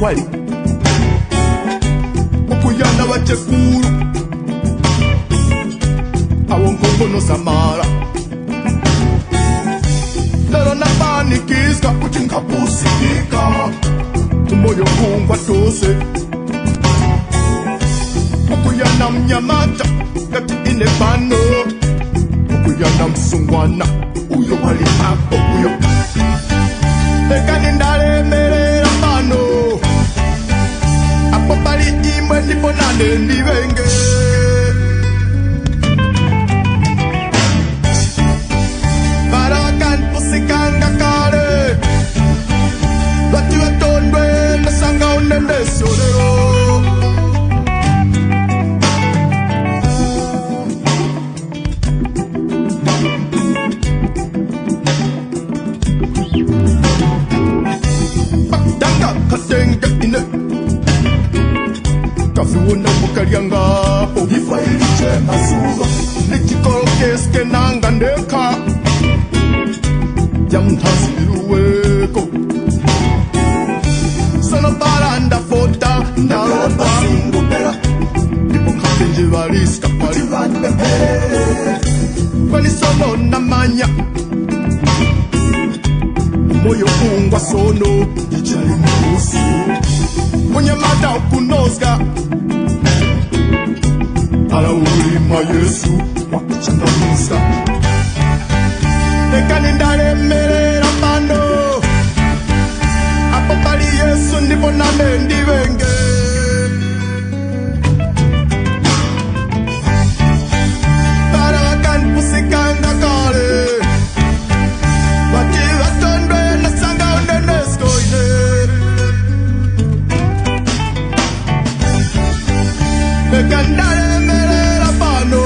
Wambali ukuyana bachekuru awongono samara lero nabanikizwa kuti ngapusika umoyo kungwa tose ukuyana Unyamata ngati ine pano ukuyana msungwana uyo wali hapo uyo ekani ndalemerera pano apo pali imwe ndipo nane ndivenge barakan pusikanga kale bati watondwe nasanga unendesolero katenga ine kafiwona mukalianga ifailiche mazuva nichikolokeske nanga ndeka jamhasiruweko sono baranda fota ndalomba singupera ndipo nkatenje variska pali kwalisono namanya moyo ungwa sono ichalimusu Unyamata ukunoska ala ulima Yesu wakuchangamusa ekani ndalemerera pano apo pali Yesu ndipo nane ndivenge barakan pusikanga kale Mkandaw melera pano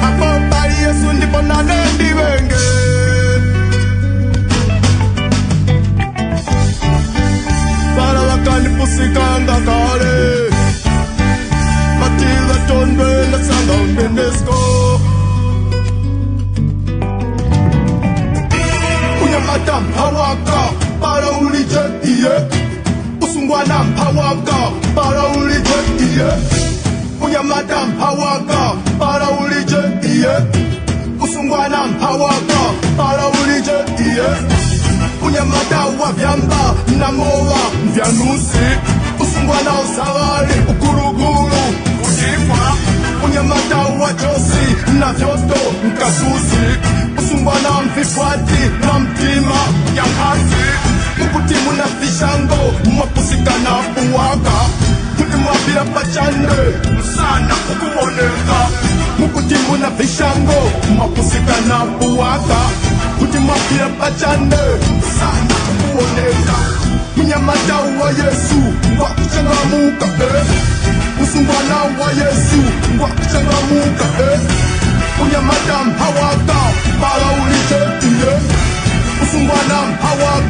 apo pali Yesu ndipo nane ndivenge para wakani pusikanga kale matila tondwe nasanga undenesko Unyamata Mphawaka para ulije iye Usungwana Mphawaka para ulije iye Unyamata Mphawaka para ulije iye Usungwana Mphawaka para ulije iye Unyamata wa vyamba na mowa vyanusi Usungwana usawali ukuruguru ujifa Unyamata wa josi na vyoto mkasusi Usungwana mfifwati na mtima ya kasi Mukutimu na vishango mwapusika na Mphawaka Mutimwapira pachane msana ukumoneka Mukutimu na vishango mwapusika na Mphawaka Mutimwapira pachane msana ukumoneka Unyamata wa Yesu wakuchangamuka Usungwana wa Yesu wakuchangamuka Unyamata Mphawaka para ulije iye Usungwana Mphawaka